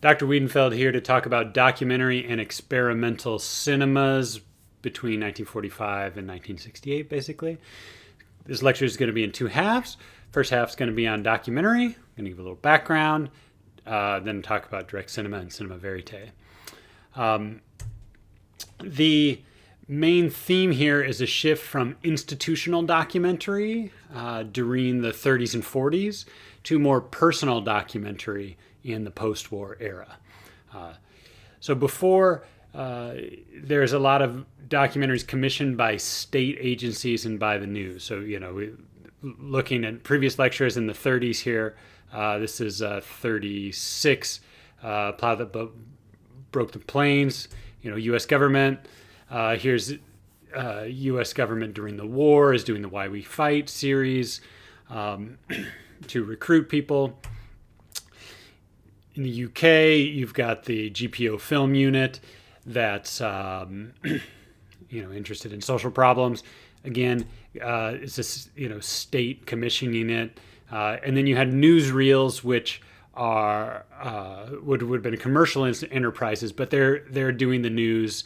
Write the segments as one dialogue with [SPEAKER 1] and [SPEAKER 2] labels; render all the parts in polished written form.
[SPEAKER 1] Dr. Wiedenfeld here to talk about documentary and experimental cinemas between 1945 and 1968, basically. This lecture is going to be in two halves. First half is going to be on documentary. I'm going to give a little background, then talk about direct cinema and cinema verite. The main theme here is a shift from institutional documentary during the 30s and 40s to more personal documentary in the post-war era. So before, there's a lot of documentaries commissioned by state agencies and by the news. So, looking at previous lectures in the 30s here, this is 36, Plow That Broke the Plains, U.S. government. Here's U.S. government during the war is doing the Why We Fight series to recruit people. In the UK, you've got the GPO film unit that's interested in social problems. Again, it's a state commissioning it, and then you had newsreels, which are would have been commercial enterprises, but they're doing the news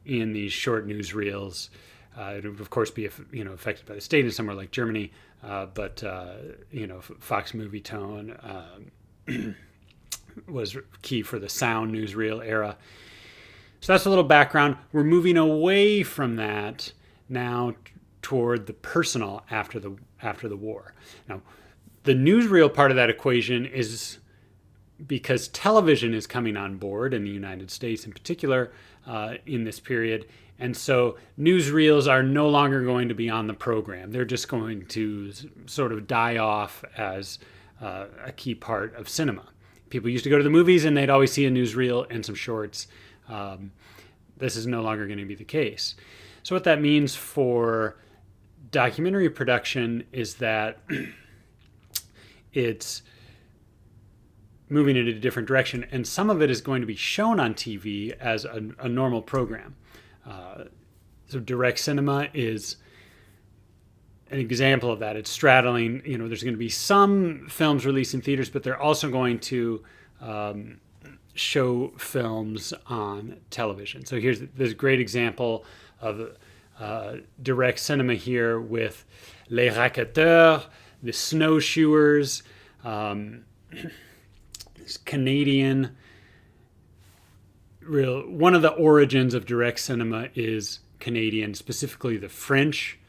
[SPEAKER 1] in these short newsreels. It would of course be affected by the state in somewhere like Germany, but Fox Movie Tone was key for the sound newsreel era. So that's a little background. We're moving away from that now toward the personal after the war. Now, the newsreel part of that equation is because television is coming on board in the United States in particular in this period. And so newsreels are no longer going to be on the program. They're just going to sort of die off as a key part of cinema. People used to go to the movies and they'd always see a newsreel and some shorts. This is no longer going to be the case. So what that means for documentary production is that it's moving in a different direction, and some of it is going to be shown on TV as a normal program. So direct cinema is an example of that. It's straddling, there's going to be some films released in theaters, but they're also going to show films on television. So here's this great example of direct cinema here with Les Raqueteurs, the Snowshoers, this Canadian. One of the origins of direct cinema is Canadian, specifically the French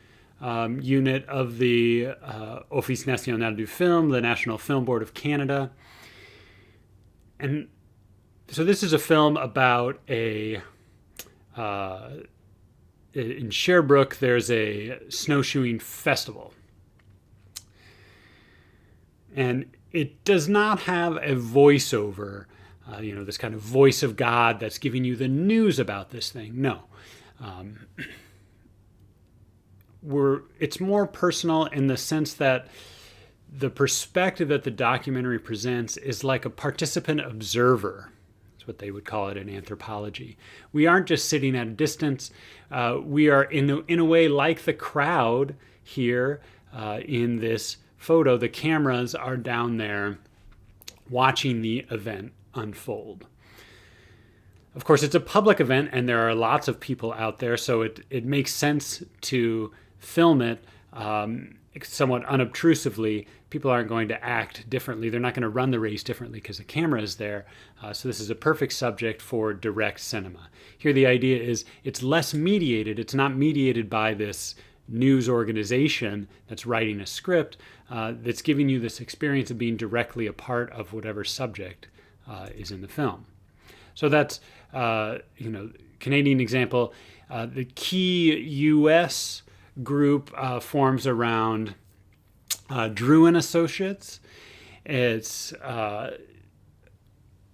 [SPEAKER 1] unit of the Office National du Film, the National Film Board of Canada. And so this is a film about in Sherbrooke, there's a snowshoeing festival. And it does not have a voiceover, this kind of voice of God that's giving you the news about this thing. No. It's more personal in the sense that the perspective that the documentary presents is like a participant observer. That's what they would call it in anthropology. We aren't just sitting at a distance. We are in a way like the crowd here in this photo. The cameras are down there watching the event unfold. Of course, it's a public event and there are lots of people out there, so it makes sense to film it somewhat unobtrusively. People aren't going to act differently. They're not going to run the race differently because the camera is there. So this is a perfect subject for direct cinema. Here the idea is it's less mediated. It's not mediated by this news organization that's writing a script that's giving you this experience of being directly a part of whatever subject is in the film. So that's, Canadian example. The key U.S. group forms around Drew and Associates. It's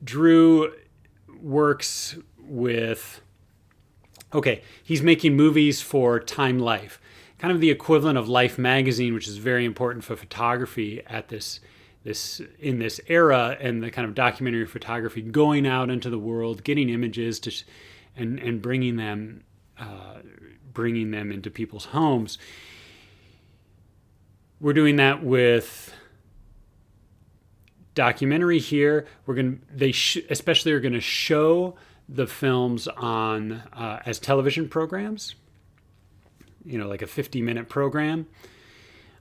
[SPEAKER 1] Drew works with, he's making movies for Time Life, kind of the equivalent of Life magazine, which is very important for photography at this in this era, and the kind of documentary photography, going out into the world, getting images and bringing them into people's homes. We're doing that with documentary here, especially are going to show the films on as television programs, like a 50-minute program.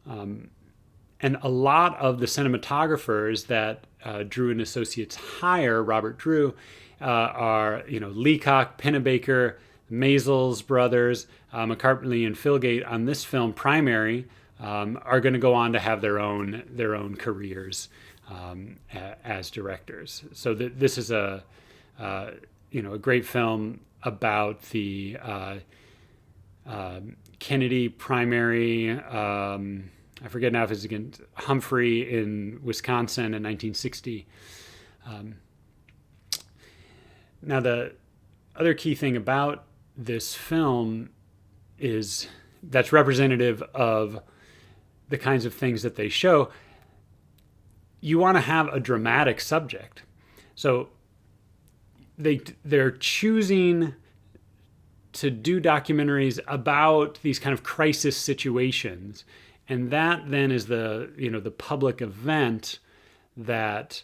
[SPEAKER 1] And a lot of the cinematographers that Drew and Associates hire, Robert Drew, are Leacock, Pennebaker, Maisels brothers, McCartney and Filgate on this film Primary are going to go on to have their own careers as directors. So this is a great film about the Kennedy primary. I forget now if it's against Humphrey in Wisconsin in 1960. Now, the other key thing about this film is that's representative of the kinds of things that they show. You want to have a dramatic subject. So they're choosing to do documentaries about these kind of crisis situations. And that then is the public event that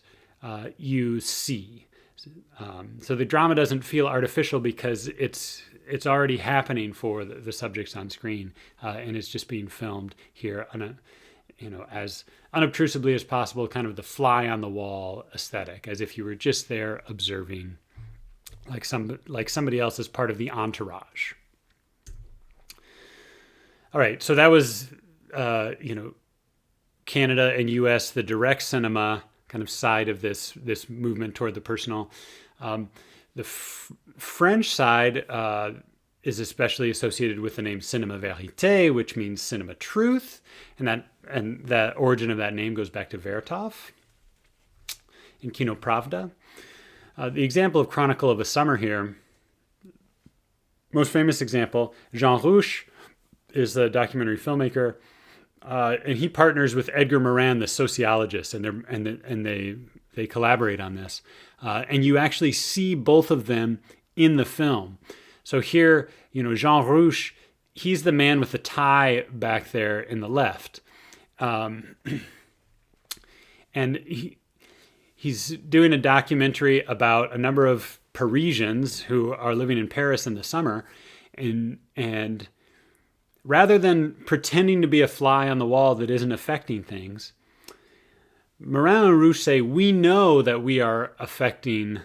[SPEAKER 1] you see. So the drama doesn't feel artificial because it's already happening for the subjects on screen, and it's just being filmed here on as unobtrusively as possible, kind of the fly on the wall aesthetic, as if you were just there observing, like somebody else as part of the entourage. All right, so that was Canada and U.S., the direct cinema kind of side of this movement toward the personal. The French side is especially associated with the name Cinéma Vérité, which means cinema truth, and that origin of that name goes back to Vertov in Kino Pravda. The example of Chronicle of a Summer here, most famous example, Jean Rouch is the documentary filmmaker. And he partners with Edgar Morin, the sociologist, and they collaborate on this. And you actually see both of them in the film. So here, Jean Rouch, he's the man with the tie back there in the left. And he's doing a documentary about a number of Parisians who are living in Paris in the summer. And rather than pretending to be a fly on the wall that isn't affecting things, Morin and Rouch say, we know that we are affecting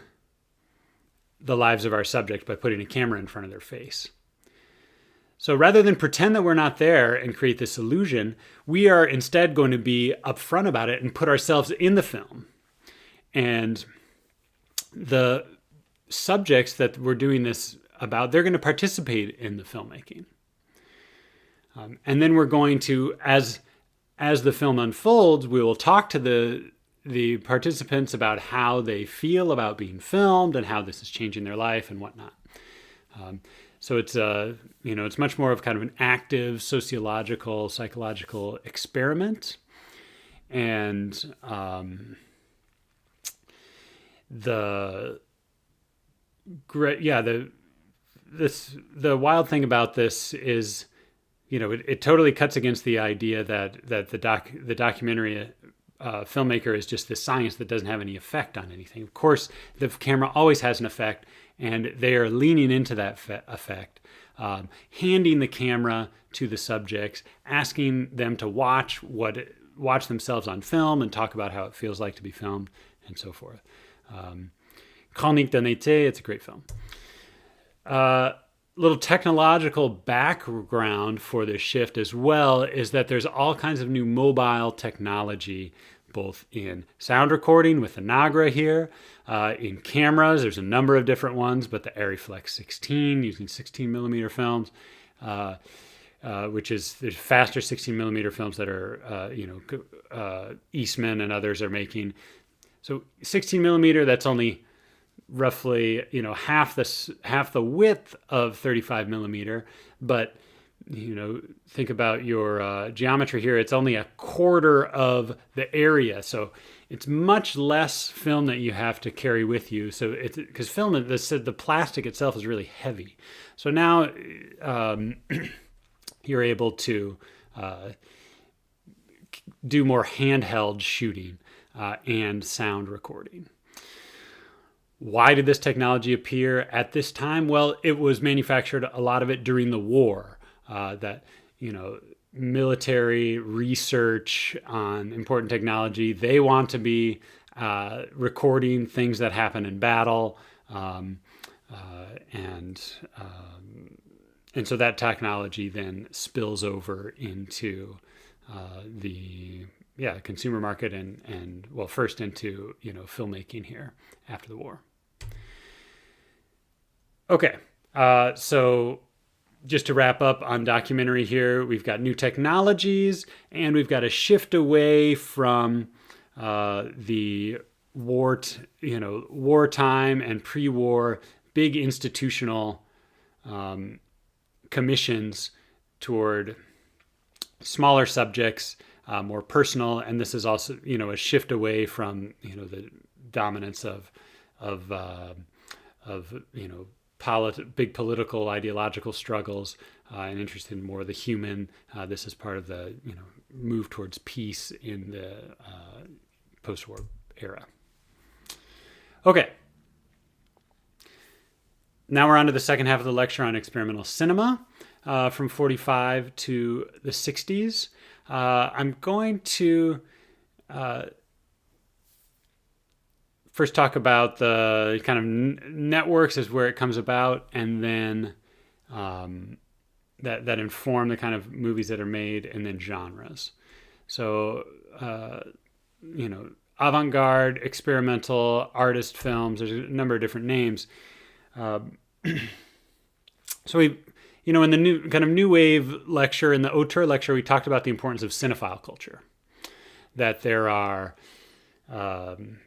[SPEAKER 1] the lives of our subjects by putting a camera in front of their face. So rather than pretend that we're not there and create this illusion, we are instead going to be upfront about it and put ourselves in the film. And the subjects that we're doing this about, they're going to participate in the filmmaking. And then we're going to, as the film unfolds, we will talk to the participants about how they feel about being filmed and how this is changing their life and whatnot. So it's it's much more of kind of an active sociological, psychological experiment, and the wild thing about this is, it totally cuts against the idea that the documentary filmmaker is just this science that doesn't have any effect on anything. Of course, the camera always has an effect, and they are leaning into that effect, handing the camera to the subjects, asking them to watch themselves on film and talk about how it feels like to be filmed, and so forth. Chronique d'un été, it's a great film. Little technological background for this shift as well is that there's all kinds of new mobile technology, both in sound recording with the Nagra here, in cameras. There's a number of different ones, but the Arriflex 16 using 16 millimeter films, which is there's faster 16 millimeter films that are Eastman and others are making. So 16 millimeter, that's only roughly half the width of 35 millimeter, but think about your geometry here. It's only a quarter of the area, so it's much less film that you have to carry with you. So it's because film, the plastic itself is really heavy. So now you're able to do more handheld shooting. and sound recording. Why did this technology appear at this time? Well, it was manufactured, a lot of it during the war. That military research on important technology, they want to be recording things that happen in battle, and so that technology then spills over into the consumer market and well, first into filmmaking here after the war. Okay, so just to wrap up on documentary here, we've got new technologies and we've got a shift away from the wartime and pre-war big institutional commissions toward smaller subjects, more personal, and this is also a shift away from the dominance of big political ideological struggles, and interested in more of the human. This is part of the move towards peace in the post-war era. Okay. Now we're on to the second half of the lecture on experimental cinema, from 45 to the 60s. I'm going to first talk about the kind of networks as where it comes about, and then that inform the kind of movies that are made, and then genres. So, avant-garde, experimental, artist films, there's a number of different names. So we, in the new kind of new wave lecture, in the auteur lecture, we talked about the importance of cinephile culture, that there are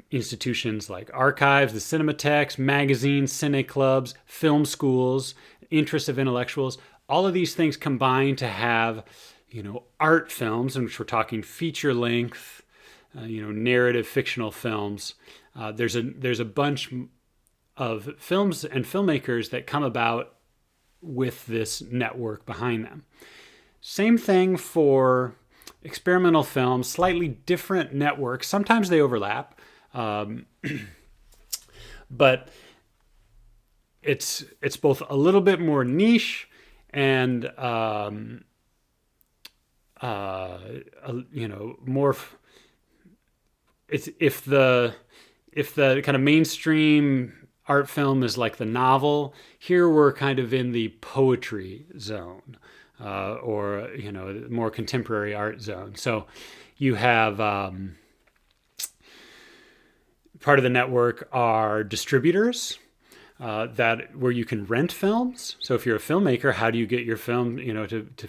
[SPEAKER 1] institutions like archives, the Cinematheques, magazines, cineclubs, film schools, interests of intellectuals. All of these things combine to have, art films, in which we're talking feature length, narrative fictional films. There's a bunch of films and filmmakers that come about with this network behind them. Same thing for experimental films, slightly different networks. Sometimes they overlap, but it's both a little bit more niche and more. It's if the kind of mainstream art film is like the novel, here we're kind of in the poetry zone, or more contemporary art zone. So you have part of the network are distributors, that where you can rent films. So if you're a filmmaker, how do you get your film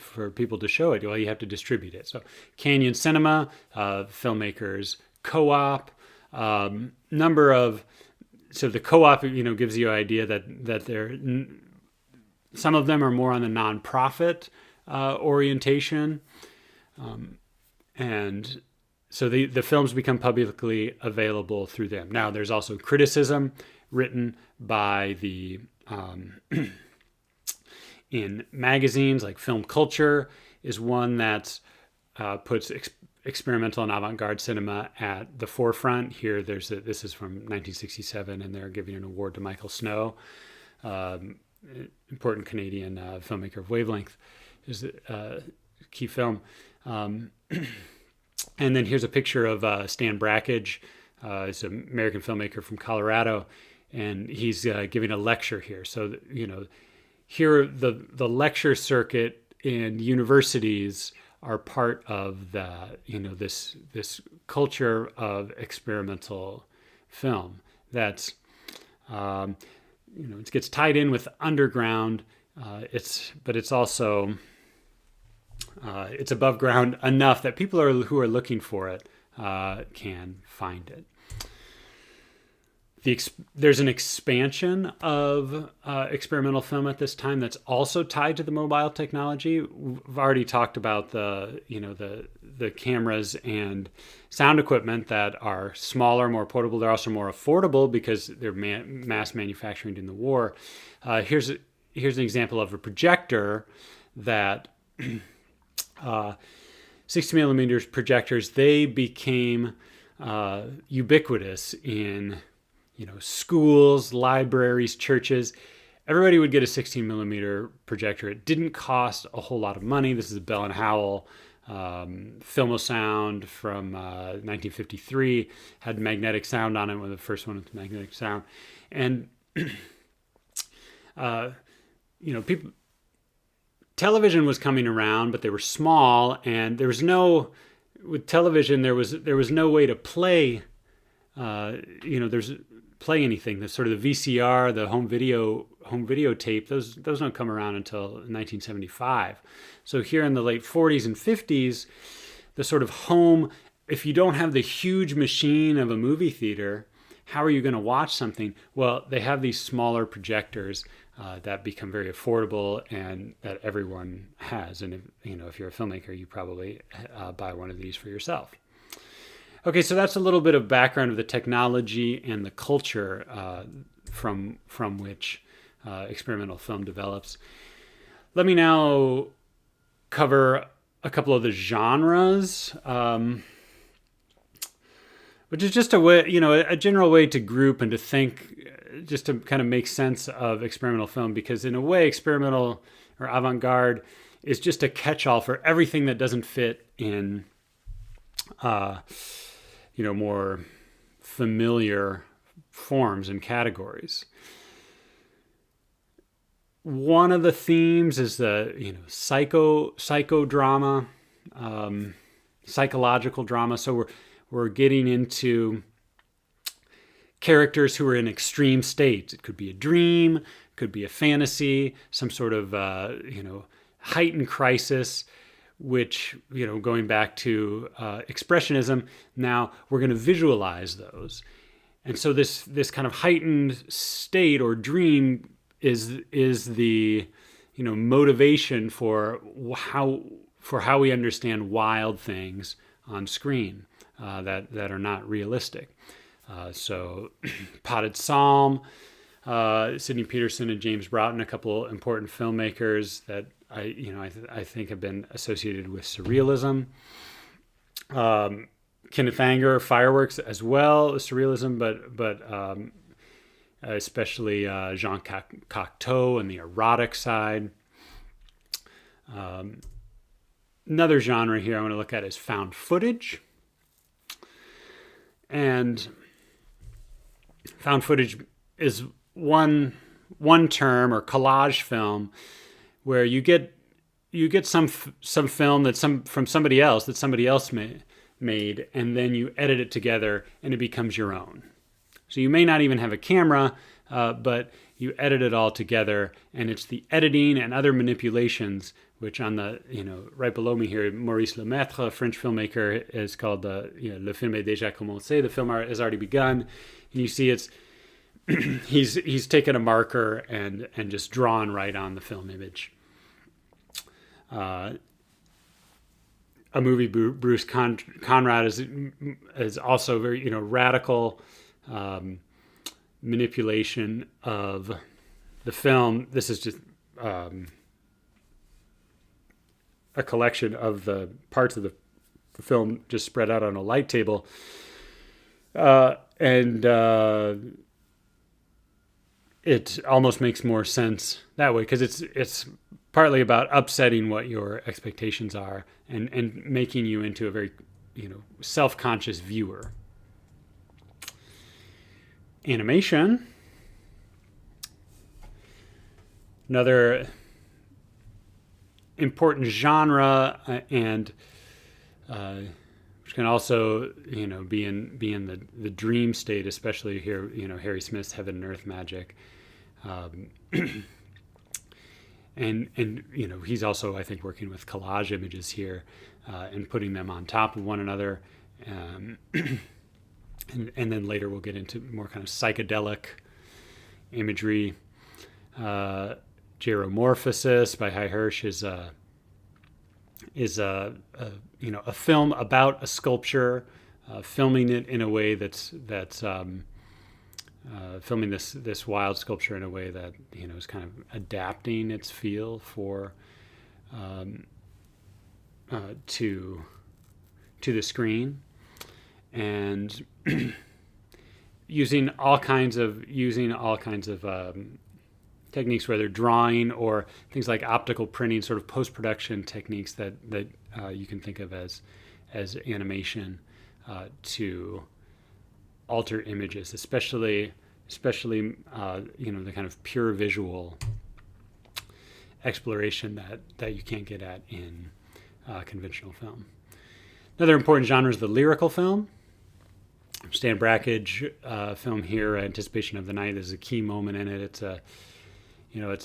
[SPEAKER 1] for people to show it? Well, you have to distribute it. So Canyon Cinema, filmmakers, Co-op, number of. So the co-op, gives you an idea that some of them are more on the nonprofit orientation, and so the films become publicly available through them. Now, there's also criticism written by the in magazines, like Film Culture is one that puts experimental and avant-garde cinema at the forefront. Here, this is from 1967, and they're giving an award to Michael Snow, important Canadian filmmaker of Wavelength, is a key film. And then here's a picture of Stan Brakhage. He's an American filmmaker from Colorado, and he's giving a lecture here. So, here the lecture circuit in universities are part of the this culture of experimental film that's it gets tied in with underground. It's also it's above ground enough that people who are looking for it can find it. There's an expansion of experimental film at this time that's also tied to the mobile technology. We've already talked about the cameras and sound equipment that are smaller, more portable. They're also more affordable because they're mass manufactured in the war. Here's an example of a projector that 60 millimeters projectors. They became ubiquitous in, schools, libraries, churches. Everybody would get a 16 millimeter projector. It didn't cost a whole lot of money. This is a Bell and Howell Filmosound from 1953. Had magnetic sound on it, one of the first ones with magnetic sound. And people, television was coming around, but they were small, and with television there was no way to play. There's play anything. The sort of the VCR, the home video tape. Those don't come around until 1975. So here in the late 40s and 50s, the sort of home. If you don't have the huge machine of a movie theater, how are you going to watch something? Well, they have these smaller projectors that become very affordable and that everyone has. And if you're a filmmaker, you probably buy one of these for yourself. Okay, so that's a little bit of background of the technology and the culture from which experimental film develops. Let me now cover a couple of the genres. Which is just a way, a general way to group and to think, just to kind of make sense of experimental film, because in a way, experimental or avant-garde is just a catch-all for everything that doesn't fit in, more familiar forms and categories. One of the themes is the, psychodrama, psychological drama. So we're getting into characters who are in extreme states. It could be a dream, could be a fantasy, some sort of, heightened crisis, which, going back to expressionism, now we're going to visualize those. And so this kind of heightened state or dream is the, motivation for how we understand wild things on screen. That are not realistic. So Potted Psalm, Sidney Peterson and James Broughton, a couple important filmmakers that I think have been associated with surrealism. Kenneth Anger, Fireworks as well, surrealism, but especially Jean Cocteau and the erotic side. Another genre here I want to look at is found footage. And found footage is one term, or collage film, where you get some film that's from somebody else that somebody else made, and then you edit it together and it becomes your own. So you may not even have a camera, but you edit it all together, and it's the editing and other manipulations, which on the, right below me here, Maurice Lemaitre, a French filmmaker, is called Le film est déjà commencé. The film has already begun. And you see he's taken a marker and just drawn right on the film image. A movie Bruce Conrad is also very, radical manipulation of the film. This is just a collection of the parts of the film just spread out on a light table. And it almost makes more sense that way, because it's partly about upsetting what your expectations are and making you into a very, self-conscious viewer. Animation. Another important genre, and which can also, be in the dream state, especially here, Harry Smith's Heaven and Earth Magic. And he's also, I think, working with collage images here, and putting them on top of one another. And then later we'll get into more kind of psychedelic imagery. Geromorphosis by Hy Hirsch is a film about a sculpture, filming it in a way that's filming this wild sculpture in a way that is kind of adapting its feel to the screen. and using all kinds of techniques, whether drawing or things like optical printing, sort of post-production techniques that you can think of as animation, to alter images, especially the kind of pure visual exploration that you can't get at in conventional film. Another important genre is the lyrical film. Stan Brakhage film here, Anticipation of the Night, is a key moment in it. It's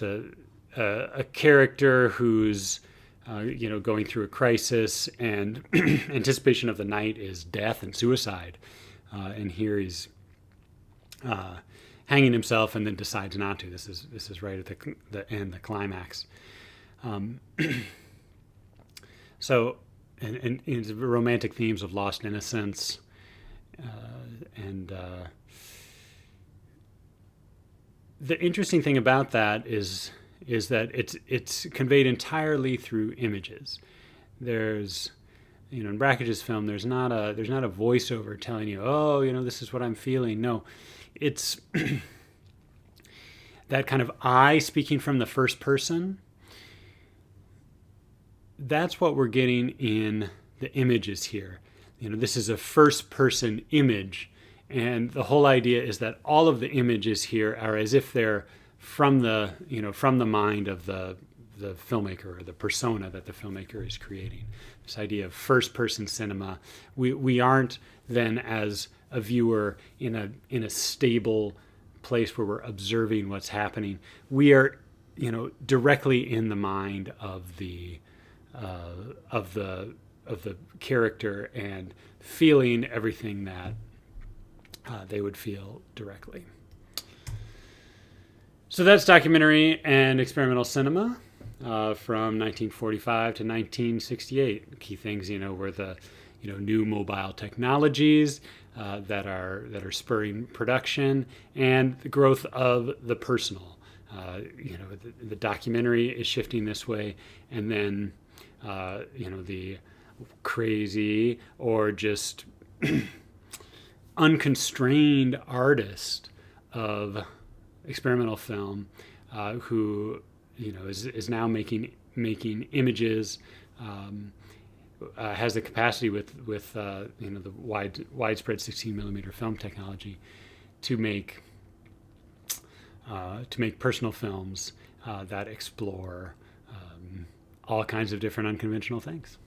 [SPEAKER 1] a character who's going through a crisis, and Anticipation of the Night is death and suicide, and here he's hanging himself and then decides not to. This is right at the end, the climax. So, and romantic themes of lost innocence, and the interesting thing about that is that it's conveyed entirely through images. There's, in Brakhage's film, there's not a voiceover telling you, this is what I'm feeling. No, it's that kind of I speaking from the first person. That's what we're getting in the images here. This is a first person image, and the whole idea is that all of the images here are as if they're from the mind of the filmmaker, or the persona that the filmmaker is creating. This idea of first person cinema. We aren't then, as a viewer, in a stable place where we're observing what's happening. We are directly in the mind of the character and feeling everything that they would feel directly. So that's documentary and experimental cinema from 1945 to 1968. Key things, were the new mobile technologies that are spurring production, and the growth of the personal. The documentary is shifting this way, and then the crazy or just unconstrained artist of experimental film, who is now making images, has the capacity with the widespread 16 millimeter film technology to make personal films that explore all kinds of different unconventional things.